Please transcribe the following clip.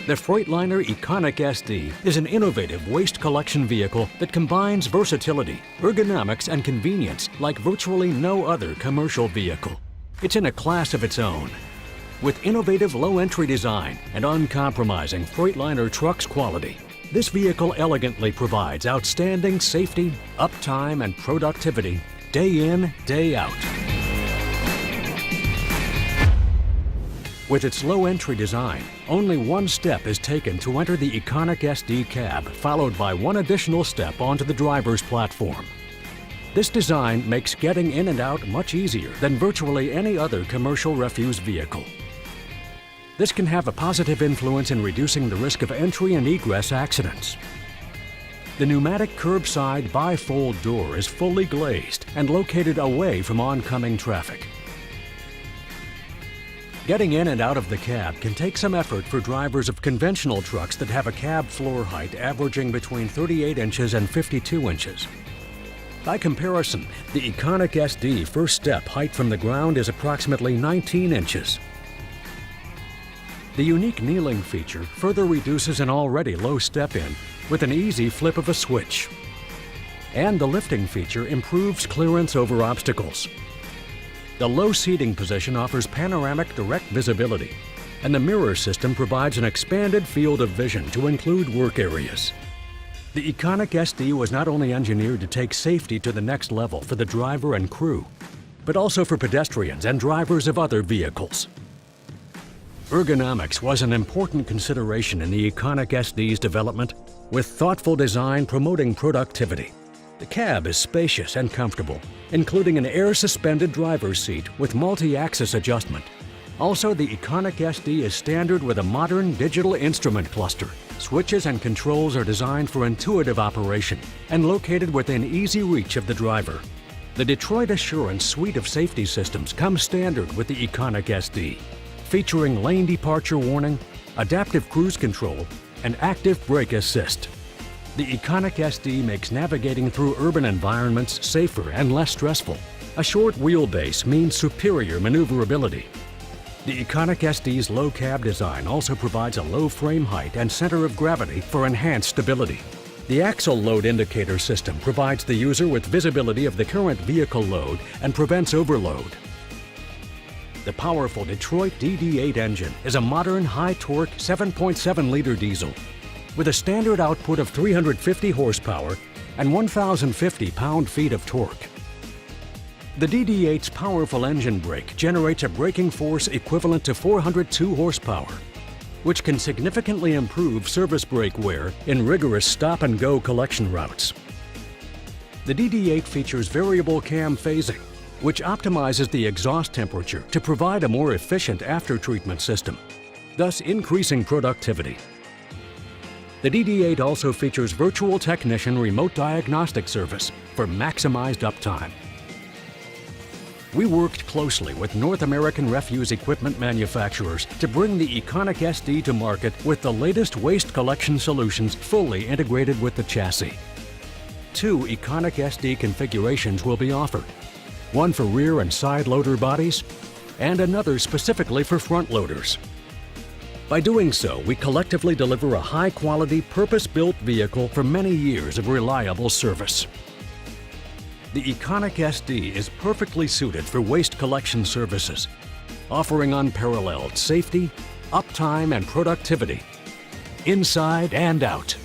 The Freightliner EconicSD is an innovative waste collection vehicle that combines versatility, ergonomics, and convenience like virtually no other commercial vehicle. It's in a class of its own. With innovative low-entry design and uncompromising Freightliner trucks quality, this vehicle elegantly provides outstanding safety, uptime, and productivity day in, day out. With its low-entry design, only one step is taken to enter the EconicSD cab, followed by one additional step onto the driver's platform. This design makes getting in and out much easier than virtually any other commercial refuse vehicle. This can have a positive influence in reducing the risk of entry and egress accidents. The pneumatic curbside bifold door is fully glazed and located away from oncoming traffic. Getting in and out of the cab can take some effort for drivers of conventional trucks that have a cab floor height averaging between 38 inches and 52 inches. By comparison, the EconicSD first step height from the ground is approximately 19 inches. The unique kneeling feature further reduces an already low step-in with an easy flip of a switch. And the lifting feature improves clearance over obstacles. The low seating position offers panoramic direct visibility, and the mirror system provides an expanded field of vision to include work areas. The EconicSD was not only engineered to take safety to the next level for the driver and crew, but also for pedestrians and drivers of other vehicles. Ergonomics was an important consideration in the EconicSD's development, with thoughtful design promoting productivity. The cab is spacious and comfortable, including an air-suspended driver's seat with multi-axis adjustment. Also, the EconicSD is standard with a modern digital instrument cluster. Switches and controls are designed for intuitive operation and located within easy reach of the driver. The Detroit Assurance suite of safety systems comes standard with the EconicSD, featuring lane departure warning, adaptive cruise control, and active brake assist. The EconicSD makes navigating through urban environments safer and less stressful. A short wheelbase means superior maneuverability. The EconicSD's low cab design also provides a low frame height and center of gravity for enhanced stability. The axle load indicator system provides the user with visibility of the current vehicle load and prevents overload. The powerful Detroit DD8 engine is a modern, high-torque 7.7-liter diesel with a standard output of 350 horsepower and 1,050 pound-feet of torque. The DD8's powerful engine brake generates a braking force equivalent to 402 horsepower, which can significantly improve service brake wear in rigorous stop-and-go collection routes. The DD8 features variable cam phasing, which optimizes the exhaust temperature to provide a more efficient after-treatment system, thus increasing productivity. The DD8 also features virtual technician remote diagnostic service for maximized uptime. We worked closely with North American refuse equipment manufacturers to bring the EconicSD to market with the latest waste collection solutions fully integrated with the chassis. 2 EconicSD configurations will be offered, one for rear and side loader bodies, and another specifically for front loaders. By doing so, we collectively deliver a high-quality, purpose-built vehicle for many years of reliable service. The EconicSD is perfectly suited for waste collection services, offering unparalleled safety, uptime, and productivity, inside and out.